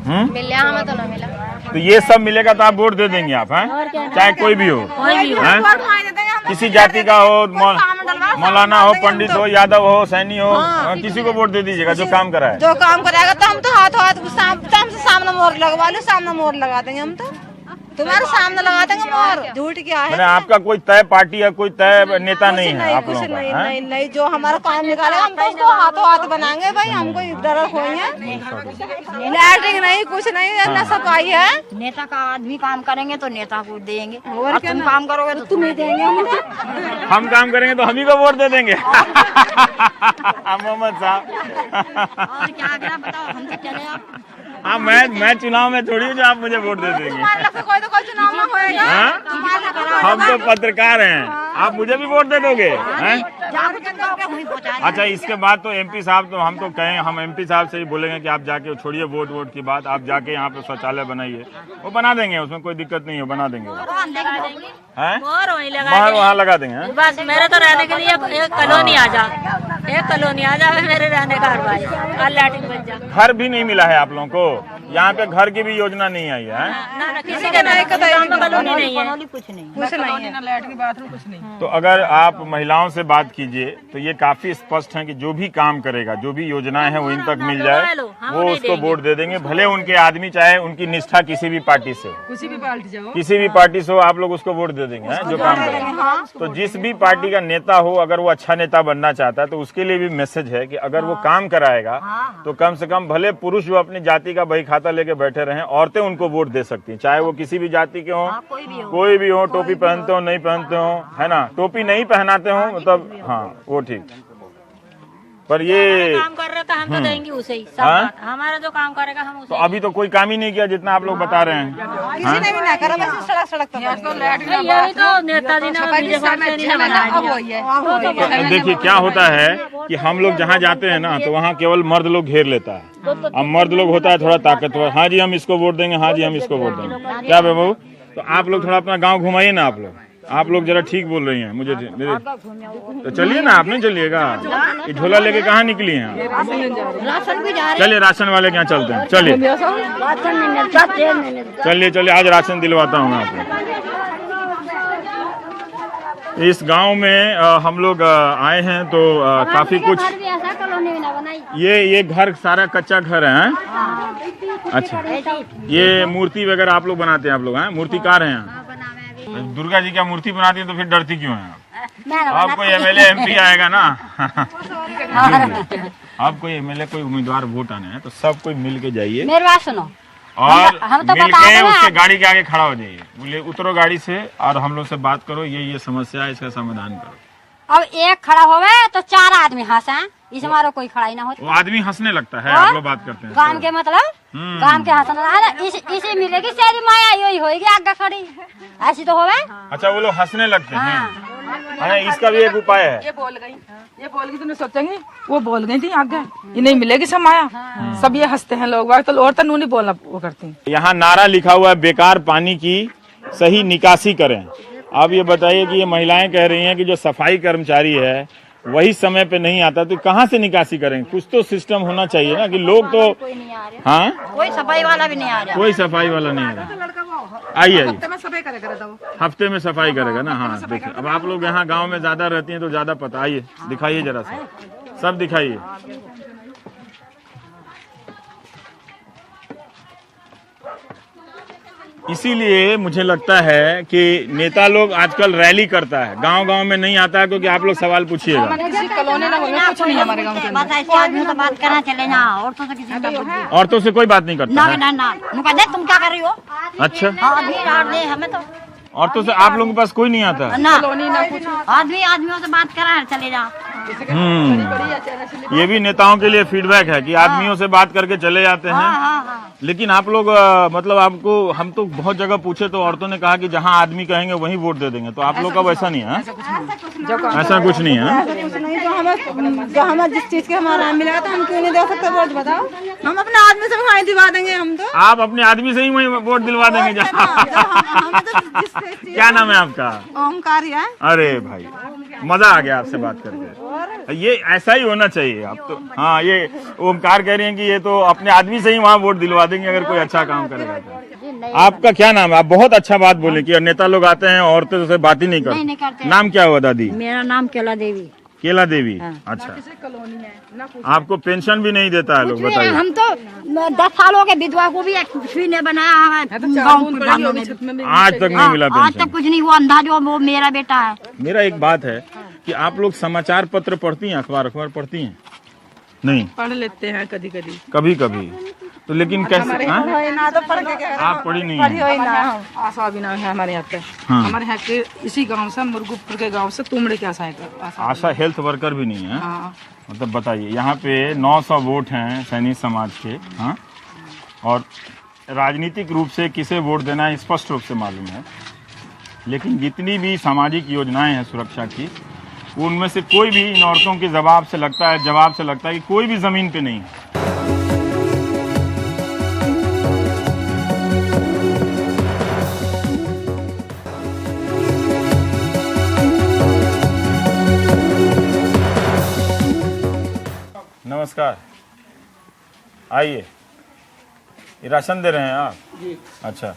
S6: मिला हमें तो ना मिला।
S1: तो ये सब मिलेगा तो आप वोट दे देंगे आप, हैं? चाहे कोई भी हो, हैं? किसी जाति का हो, मौलाना हो, पंडित हो, यादव हो, सैनी हो, किसी को वोट दे दीजिएगा जो काम कराए।
S10: जो काम कराएगा तो हम तो हाथों हाथ सामने मोहर लगवा लो, सामने मोहर लगा देंगे हम तो, तुम्हारे सामने लगा देंगे मोहर। झूठ क्या है?
S1: मैंने आपका कोई तय पार्टी या कोई तय नेता नहीं है आप
S10: कुछ
S1: लोगों का?
S10: नहीं, जो हमारा काम निकालेगा हम तो उसको हाथों हाथ बनाएंगे भाई। हमको डर कोई है लैटरिंग नहीं, कुछ नहीं, न सफाई है।
S6: नेता का आदमी काम करेंगे तो नेता को देंगे, और तुम काम करोगे तो तुम्हें देंगे।
S1: हम काम करेंगे तो हम ही को वोट दे देंगे। मोहम्मद साहब
S6: और क्या करें बताओ, हम तो चले आप।
S1: हाँ, मैं चुनाव में थोड़ी हूँ जो आप मुझे वोट दे देंगे।
S10: कोई तो कोई चुनाव में होएगा।
S1: हम तो पत्रकार हैं, आप मुझे भी वोट दे दोगे? अच्छा, इसके बाद तो एमपी साहब तो हम तो कहें, हम एमपी साहब से ही बोलेंगे कि आप जाके छोड़िए वोट की बात, आप जाके यहाँ पे शौचालय बनाइए। वो बना देंगे, उसमें कोई दिक्कत नहीं है, बना देंगे। मोहर वहाँ लगा देंगे।
S6: बस मेरे तो रहने के लिए एक कॉलोनी आ जा, एक कॉलोनी आ जाए मेरे रहने का।
S1: घर भी नहीं मिला है आप लोगों को? यहाँ पे घर की भी योजना नहीं आई है?
S6: किसी का नहीं, कॉलोनी नहीं है, कुछ नहीं,
S10: कुछ नहीं।
S1: तो अगर आप महिलाओं से बात कीजिए तो ये काफी स्पष्ट है कि जो भी काम करेगा, जो भी योजनाएं हैं वो इन तक मिल जाए, वो उसको वोट दे देंगे। भले उनके आदमी चाहे उनकी निष्ठा किसी भी पार्टी से हो, किसी भी पार्टी से हो, आप लोग उसको वोट दे देंगे जो काम करेगा। तो जिस भी पार्टी का नेता हो, अगर वो अच्छा नेता बनना चाहता है तो उसके लिए भी मैसेज है कि अगर वो काम कराएगा तो कम से कम भले पुरुष जो अपनी जाति का बही खाता लेके बैठे रहे, औरतें उनको वोट दे सकती हैं, चाहे वो किसी भी जाति के हों, कोई भी हो, टोपी पहनते हो नहीं पहनते हो, है ना, टोपी नहीं पहनाते हो मतलब, हाँ वो ठीक। पर ये
S6: काम कर रहा था हम तो देंगे उसे ही, सब बात। हमारा जो काम करेगा हम उसे।
S1: तो अभी तो कोई काम ही नहीं किया जितना आप लोग बता रहे हैं।
S10: किसी ने भी ना करा, बस सड़क पर
S6: यही तो नेताजी ने।
S1: देखिए क्या होता है कि हम लोग जहाँ जाते हैं ना तो वहाँ केवल मर्द लोग घेर लेता है। अब मर्द लोग होता है थोड़ा ताकतवर, हाँ जी हम इसको वोट देंगे, हाँ जी हम इसको वोट देंगे। क्या बाबू, तो आप लोग थोड़ा अपना गाँव घुमाइए ना। आप लोग जरा ठीक बोल रही हैं मुझे। तो चलिए ना, आप नहीं चलिएगा? ये झोला लेके कहाँ निकली हैं? चलिए राशन वाले के यहाँ चलते हैं, चलिए चलिए आज राशन दिलवाता हूँ मैं आपको। इस गांव में हम लोग आए हैं तो काफी कुछ, ये घर सारा कच्चा घर है। अच्छा, ये मूर्ति वगैरह आप लोग बनाते हैं? आप लोग हैं मूर्तिकार हैं? दुर्गा जी क्या मूर्ति बनाती है तो फिर डरती क्यों है? अब कोई एमएलए एमपी आएगा ना, अब कोई एमएलए कोई उम्मीदवार वोट आने हैं तो सब कोई मिल के जाइए
S6: मेरी बात सुनो,
S1: और मिल के उसके गाड़ी के आगे खड़ा हो जाइए, बोले उतरो गाड़ी से और हम लोग से बात करो, ये समस्या है, इसका समाधान करो।
S6: अब एक खड़ा होवे तो चार आदमी हंसा, इस हमारा कोई खड़ा ही ना हो।
S1: वो आदमी हंसने लगता है, आप लोग बात करते हैं
S6: काम के मतलब, काम के हंसना इसे मिलेगी सारी माया यही होगी आगे खड़ी, ऐसी तो होवे।
S1: अच्छा, वो लोग हंसने लगते हैं। हाँ, इसका भी एक उपाय है।
S12: ये बोल गई तो सोचेंगे वो बोल गई थी आगे, ये नहीं मिलेगी सब माया। सब ये हंसते हैं लोग, तो और तो नहीं बोलना वो करते हैं।
S1: यहाँ नारा लिखा हुआ है, बेकार पानी की सही निकासी करें। अब ये बताइए कि ये महिलाएं कह रही हैं कि जो सफाई कर्मचारी है वही समय पे नहीं आता तो कहाँ से निकासी करेंगे? कुछ तो सिस्टम होना चाहिए ना कि लोग तो, हाँ
S6: कोई सफाई वाला भी नहीं आ रहा,
S1: कोई सफाई वाला नहीं आ रहा। आइए
S12: हफ्ते में सफाई
S1: करेगा ना। हाँ देखिए, अब आप लोग यहाँ गांव में ज्यादा रहती हैं तो ज्यादा पता। आइए दिखाइए जरा सा, सब दिखाइए। इसीलिए मुझे लगता है कि नेता लोग आजकल रैली करता है, गांव-गांव में नहीं आता है, क्योंकि आप लोग सवाल पूछिएगा। औरतों से कोई बात नहीं करता है।
S6: तुम क्या कर रही हो?
S1: अच्छा,
S6: हमें तो
S1: औरतों से आप लोगों के पास कोई नहीं आता?
S6: आदमियों से बात करा चले जाओ।
S1: ये भी नेताओं के लिए फीडबैक है कि आदमियों से बात करके चले जाते हैं। लेकिन आप लोग मतलब आपको हम तो बहुत जगह पूछे तो औरतों ने कहा कि जहां आदमी कहेंगे वहीं वोट दे देंगे। तो आप लोग का वैसा नहीं है? ऐसा कुछ नहीं है।
S10: जो हमें जिस चीज के हमारा मिला तो हम क्यों नहीं दे सकते वोट? बताओ, हम अपने आदमी से वहीं दिलवा देंगे। हम तो
S1: आप अपने आदमी से ही वहीं वोट दिलवा देंगे जहाँ। क्या नाम है आपका?
S10: ओमकार है।
S1: अरे भाई, मजा आ गया आपसे बात करके। ये ऐसा ही होना चाहिए। आप तो, हाँ, ये ओमकार कह रही हैं कि ये तो अपने आदमी से ही वहाँ वोट दिलवा देंगे अगर कोई अच्छा काम करेगा तो। आपका क्या नाम है? आप बहुत अच्छा बात बोले कि नेता लोग आते हैं औरतों से बात ही नहीं करते। नाम क्या हुआ दादी?
S6: मेरा नाम केला देवी।
S1: केला देवी, अच्छा। आपको पेंशन भी नहीं देता है लोग, बताइए।
S6: हम तो 10 सालों के विधवा को भी कुछ भी नहीं बनाया है
S1: आज तक नहीं मिला
S6: आज तक कुछ नहीं। वो अंधा जो वो मेरा बेटा है।
S1: मेरा एक बात है कि आप लोग समाचार पत्र पढ़ती हैं, अखबार पढ़ती हैं? नहीं,
S12: पढ़ लेते हैं कभी कभी।
S1: कभी कभी तो, लेकिन कैसे आप पढ़ी नहीं है?
S12: आशा भी ना है हमारे यहाँ पे।
S1: हाँ।
S12: हमारे यहाँ के इसी गांव से, मुर्गुपुर के गांव से तुमड़े के आशा है।
S1: आशा हेल्थ वर्कर भी नहीं है।
S12: हाँ।
S1: मतलब बताइए, यहाँ पे 900 वोट हैं सैनिक समाज के। हाँ, और राजनीतिक रूप से किसे वोट देना है स्पष्ट रूप से मालूम है, लेकिन जितनी भी सामाजिक योजनाएं हैं सुरक्षा की, उनमें से कोई भी इन औरतों के जवाब से लगता है कि कोई भी जमीन पे नहीं है। नमस्कार, आइए। ये राशन दे रहे हैं आप? जी। अच्छा,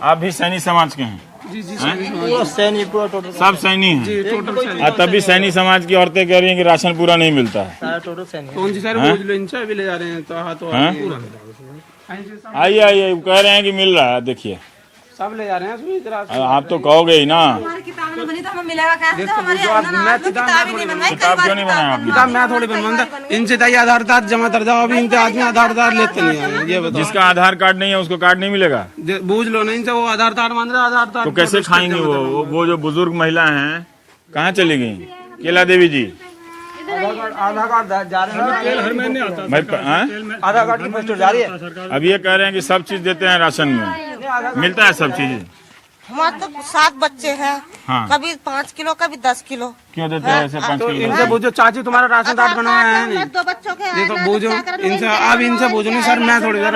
S1: आप भी सैनिक समाज के हैं?
S7: जी जी,
S4: सैनिक पूरा टोटल
S1: सब सैनिक हैं?
S7: जी, टोटल सैनिक।
S1: तभी सैनिक समाज की औरतें कह रही हैं कि राशन पूरा नहीं मिलता है।
S4: टोटल सैनिक।
S7: कौन सी सर बोझ लो, इनसे भी ले जा रहे हैं तो हाथों
S1: आइए आइए, वो कह रहे हैं कि मिल रहा है, देखिए
S7: सब ले जा रहे हैं।
S1: आप तो कहोगे ही ना।
S10: किताब मिलेगा कैसे?
S1: किताब क्यों नहीं बनाया आपने?
S7: किताब मैं थोड़ी बनवाऊंगा, इनसे चाहिए आधार कार्ड जमा कर जाओ। अभी इनसे आदमी आधार कार्ड लेते नहीं है, ये बताओ।
S1: जिसका आधार कार्ड नहीं है उसको कार्ड नहीं मिलेगा?
S7: बूझ लो नहीं, इनसे वो आधार कार्ड मांग रहे, आधार कार्ड
S1: तो कैसे खाएंगे वो जो बुजुर्ग महिला हैं कहाँ चली गई? केला देवी जी,
S7: आधार कार्ड जा रहे हैं हर महीने आता
S1: है।
S7: आधार कार्ड की पोस्टर जा रही है।
S1: अब ये कह रहे हैं कि सब चीज देते हैं राशन में, मिलता है सब चीज।
S10: हमारे तो 7 बच्चे हैं।
S1: हाँ।
S10: कभी 5 किलो, कभी 10 किलो।
S1: क्यों देते हैं ऐसे 5
S7: तो
S1: किलो?
S7: इनसे पूछो चाची, तुम्हारा राशन कार्ड बनवाया है नहीं?
S10: 2 बच्चों के
S7: ये तो पूछो इनसे, आप इनसे पूछो नहीं सर, मैं थोड़ी देर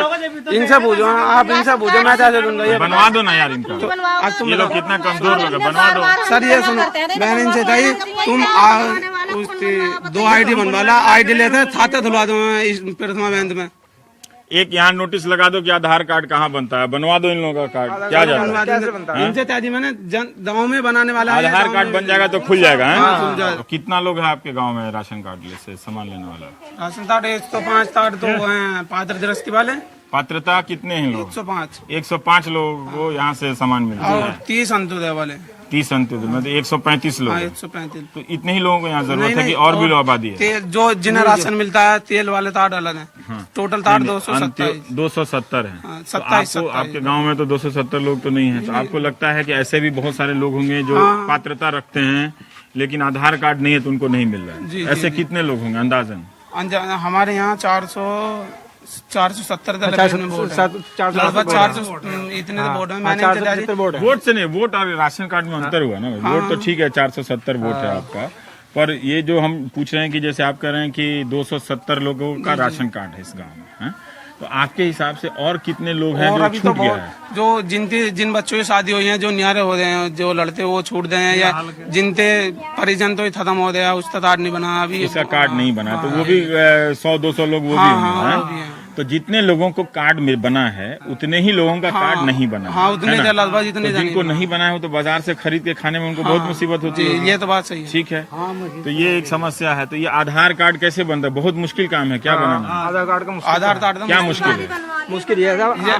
S7: इनसे पूछो, आप इनसे पूछो, मैं कैसे दूंगा? ये
S1: बनवा दो ना यार इनका।
S7: अब तुम
S1: ये लोग कितना कमजोर लोग हैं, बनवा दो।
S7: सर ये सुनो, मैंने इनसे चाहिए तुम 2 ID बनवा ला, ID लेते खाते खुलवा दो प्रथमा बैंक में।
S1: एक यहाँ नोटिस लगा दो कि आधार कार्ड कहाँ बनता है, बनवा दो इन लोगों का कार्ड। क्या जाता है
S7: इनसे त्याजी मैंने गाँव में बनाने वाला है।
S1: आधार कार्ड बन जाएगा तो खुल जाएगा। है कितना लोग हैं आपके गांव में राशन कार्ड से सामान लेने वाला?
S7: राशन कार्ड 105 कार्ड तो हैं पात्र दृष्टि वाले।
S1: पात्रता कितने हैं लोग? 105 लोग को यहाँ से सामान मिलता है।
S7: 30 अंत्योदय वाले,
S1: 30 अंत्योदय मतलब 135 लोग।
S7: 135।
S1: तो इतने ही लोगों को यहाँ जरूरत है कि और भी लोग आबादी है?
S7: जो जिन्हें राशन मिलता है तेल वाले तार अलग है। टोटल तार
S1: 270 है।
S7: 27
S1: आपके गांव में तो 270 लोग तो नहीं है, तो आपको लगता है कि ऐसे भी बहुत सारे लोग होंगे जो पात्रता रखते हैं लेकिन आधार कार्ड नहीं है तो उनको नहीं मिल रहा है? ऐसे कितने लोग होंगे अंदाजन?
S7: हमारे यहाँ 470 इतने वोट है। मैंने
S1: वोट से नहीं, वोट और राशन कार्ड में अंतर हुआ ना। वोट तो ठीक है, 470 वोट है आपका, पर ये जो हम पूछ रहे हैं कि जैसे आप कह रहे हैं कि 270 लोगों का राशन कार्ड है इस गांव में, है? तो आपके हिसाब से और कितने लोग हैं जो छूट गया है?
S7: जो जिन बच्चों की शादी हुई है, जो न्यारे हो गए हैं, जो लड़ते वो छूट गए हैं, या जिनके परिजन तो खत्म हो गया, उसका कार्ड नहीं बना अभी,
S1: उसका कार्ड नहीं बना, तो वो भी 100-200 लोग वो भी होंगे। तो जितने लोगों को कार्ड में बना है उतने ही लोगों का कार्ड नहीं बना है।
S7: उतने
S1: जिनको नहीं बना है तो बाजार से खरीद के खाने में उनको बहुत मुसीबत होती है।
S7: ये तो बात सही है।
S1: ठीक है, तो ये एक समस्या है। तो ये आधार कार्ड कैसे बनता है? बहुत मुश्किल काम है। क्या बनाना?
S7: आधार कार्ड
S1: क्या मुश्किल है?
S7: मुश्किल ये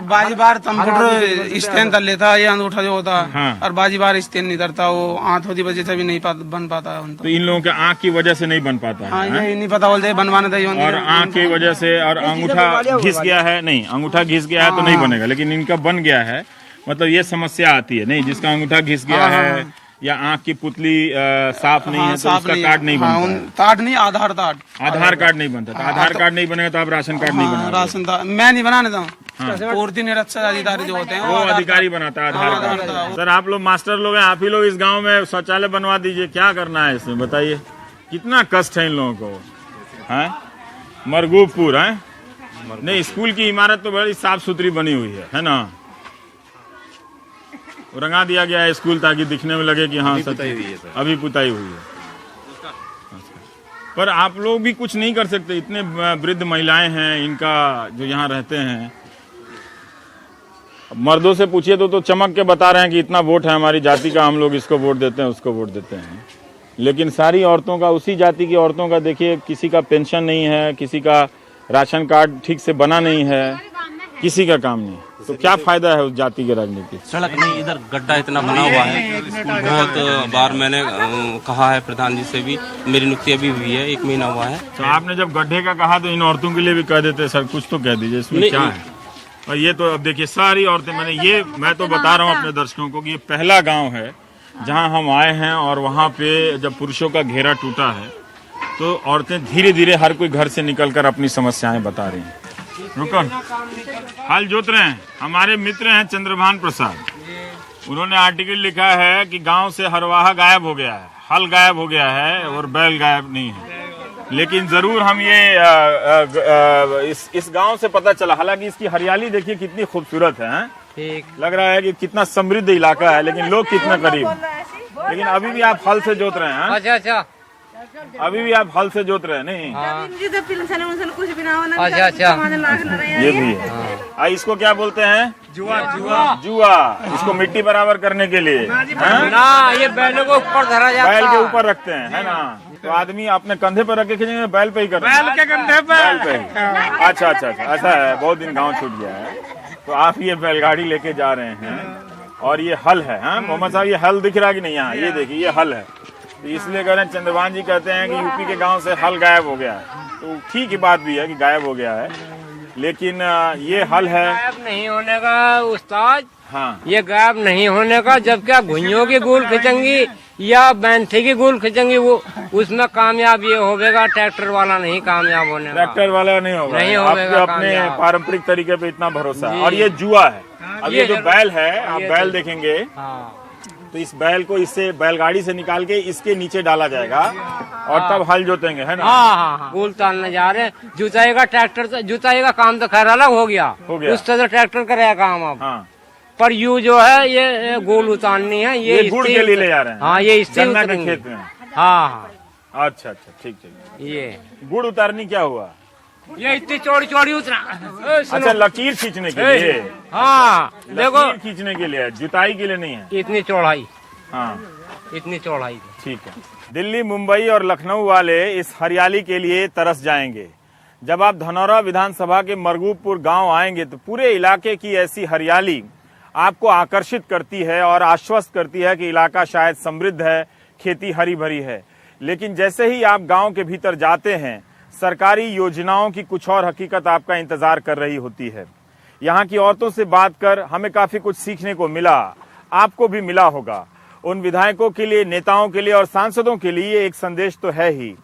S7: बाजी बार कंप्यूटर स्कैन कर लेता है, ये अंगूठा जो होता है, और बाजी बार स्कैन नहीं करता, वो आंखों की वजह से भी नहीं बन पाता है।
S1: तो इन लोगों के आँख की वजह से नहीं बन पाता है?
S7: ये नहीं पता बोलते बनवाने चाहिए।
S1: और आँख की वजह से और अंगूठा घिस गया है, नहीं अंगूठा घिस गया है तो नहीं बनेगा, लेकिन इनका बन गया है, मतलब ये समस्या आती है। नहीं, जिसका अंगूठा घिस गया है या आँख की पुतली साफ नहीं है तो उसका कार्ड नहीं बनता।
S7: कार्ड नहीं, आधार
S1: कार्ड नहीं बनता। तो आधार कार्ड नहीं बनेगा तो आप राशन कार्ड नहीं बना?
S7: राशन मैं नहीं बनाने दूँ, पूर्ति निरक्षर अधिकारी जो होते हैं
S1: वो अधिकारी बनाता है आधार कार्ड। सर आप लोग मास्टर लोग हैं, आप ही लोग इस गाँव में शौचालय बनवा दीजिए। क्या करना है इसमें बताइए? कितना कष्ट है इन लोगों को, है? मरगूबपुर है नहीं, स्कूल की इमारत तो बड़ी साफ सुथरी बनी हुई है ना? रंगा दिया गया है स्कूल ताकि दिखने में लगे कि हाँ अभी पुताई हुई है। पर आप लोग भी कुछ नहीं कर सकते, इतने वृद्ध महिलाएं हैं इनका जो यहाँ रहते हैं, मर्दों से पूछिए तो चमक के बता रहे हैं कि इतना वोट है हमारी जाति का, हम लोग इसको वोट देते हैं, उसको वोट देते हैं। लेकिन सारी औरतों का, उसी जाति की औरतों का देखिए, किसी का पेंशन नहीं है, किसी का राशन कार्ड ठीक से बना नहीं है, किसी का काम नहीं। तो क्या फायदा है उस जाति के राजनीति?
S13: सड़क नहीं, इधर गड्ढा इतना बना हुआ है। बहुत बार मैंने कहा है प्रधान जी से भी, मेरी नियुक्ति अभी हुई है, 1 महीना हुआ है।
S1: तो आपने जब गड्ढे का कहा तो इन औरतों के लिए भी कह देते सर, कुछ तो कह दीजिए इसमें क्या है। और ये तो अब देखिए सारी औरतें, मैं तो बता रहा हूँ अपने दर्शकों को कि ये पहला गाँव है जहाँ हम आए हैं और वहाँ पे जब पुरुषों का घेरा टूटा है तो औरतें धीरे धीरे हर कोई घर से निकलकर अपनी समस्याएं बता रही हैं। रुको, हल जोत रहे हैं। हमारे मित्र हैं चंद्रभान प्रसाद, उन्होंने आर्टिकल लिखा है कि गांव से हरवाहा गायब हो गया है, हल गायब हो गया है और बैल गायब नहीं है। लेकिन जरूर हम ये इस गांव से पता चला, हालांकि इसकी हरियाली देखिए कितनी खूबसूरत है, ठीक लग रहा है कि कितना समृद्ध इलाका है, लेकिन लोग कितना करीब। लेकिन अभी भी आप हल से जोत रहे हैं। अच्छा अच्छा, अभी भी आप हल से जोत रहे हैं? नहीं, अच्छा अच्छा, ये भी है। इसको क्या बोलते हैं? जुआ। जुआ, इसको मिट्टी बराबर करने के लिए ना, ये बैलों को ऊपर धरा जाता है, बैल के ऊपर रखते हैं, है ना। तो आदमी अपने कंधे पर रख के खींचेंगे, बैल पे ही करते हैं, बैल के कंधे पे, बैल पे। अच्छा अच्छा अच्छा, ऐसा है। बहुत दिन गाँव छूट गया है, तो आप ये बैलगाड़ी लेके जा रहे हैं और ये हल है। मोहम्मद साहब, ये हल दिख रहा कि नहीं? यहाँ ये देखिए, ये हल है। तो इसलिए कह रहे हैं, चंद्रभान जी कहते हैं कि यूपी के गांव से हल गायब हो गया है। तो ठीक ही बात भी है कि गायब हो गया है, लेकिन ये हल है
S14: गायब नहीं होने का उस्ताद।
S1: हाँ,
S14: ये गायब नहीं होने का, जब क्या घुइयों की गूल खिंचेंगी या बैंथी की गूल खिंचेंगी, वो उसमें कामयाब ये होगा। ट्रैक्टर वाला नहीं कामयाब होने,
S1: ट्रैक्टर वाला नहीं होगा, नहीं होगा। अपने पारंपरिक तरीके पे इतना भरोसा है। और ये जुआ है। अब ये जो बैल है, आप बैल देखेंगे तो इस बैल को इससे बैलगाड़ी से निकाल के इसके नीचे डाला जाएगा और तब हल जोतेंगे, है ना।
S14: हाँ, गोल तालने जा रहे हैं। जुताई का ट्रैक्टर से, जुताई का काम तो खैर अलग हो गया, उससे तो ट्रैक्टर करेगा काम अब। हाँ। पर यू जो है ये गोल उतारनी है, ये
S1: गुड़ के लिए ले जा रहे हैं।
S14: हाँ, ये इससे
S1: गन्ना के खेत में।
S14: हाँ,
S1: अच्छा अच्छा, ठीक ठीक।
S14: ये
S1: गुड़ उतारनी क्या हुआ?
S14: ये इतनी चौड़ी चौड़ी उतरा।
S1: अच्छा, लकीर खींचने के लिए।
S14: हाँ, देखो,
S1: खींचने के लिए, जुताई के लिए नहीं है।
S14: इतनी चौड़ाई।
S1: हाँ,
S14: इतनी चौड़ाई।
S1: ठीक है। दिल्ली, मुंबई और लखनऊ वाले इस हरियाली के लिए तरस जाएंगे। जब आप धनौरा विधानसभा के मरगूबपुर गांव आएंगे तो पूरे इलाके की ऐसी हरियाली आपको आकर्षित करती है और आश्वस्त करती है कि इलाका शायद समृद्ध है, खेती हरी भरी है। लेकिन जैसे ही आप गांव के भीतर जाते हैं, सरकारी योजनाओं की कुछ और हकीकत आपका इंतजार कर रही होती है। यहाँ की औरतों से बात कर हमें काफी कुछ सीखने को मिला, आपको भी मिला होगा। उन विधायकों के लिए, नेताओं के लिए और सांसदों के लिए एक संदेश तो है ही,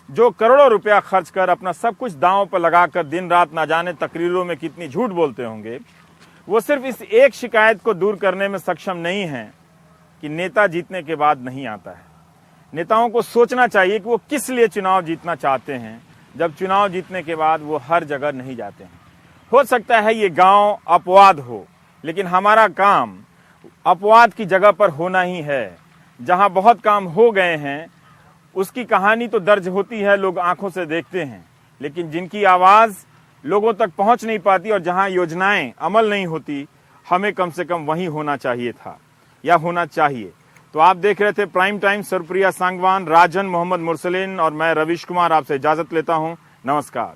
S1: जो करोड़ों रुपया खर्च कर अपना सब कुछ दांव पर लगाकर दिन रात ना जाने तकरीरों में कितनी झूठ बोलते होंगे, वो सिर्फ इस एक शिकायत को दूर करने में सक्षम नहीं है कि नेता जीतने के बाद नहीं आता है। नेताओं को सोचना चाहिए कि वो किस लिए चुनाव जीतना चाहते हैं, जब चुनाव जीतने के बाद वो हर जगह नहीं जाते हैं। हो सकता है ये गांव अपवाद हो, लेकिन हमारा काम अपवाद की जगह पर होना ही है। जहां बहुत काम हो गए हैं उसकी कहानी तो दर्ज होती है, लोग आंखों से देखते हैं, लेकिन जिनकी आवाज लोगों तक पहुंच नहीं पाती और जहां योजनाएं अमल नहीं होती, हमें कम से कम वहीं होना चाहिए था या होना चाहिए। तो आप देख रहे थे प्राइम टाइम, सरप्रिया सांगवान, राजन, मोहम्मद मुरसलीन और मैं रवीश कुमार आपसे इजाजत लेता हूं। नमस्कार।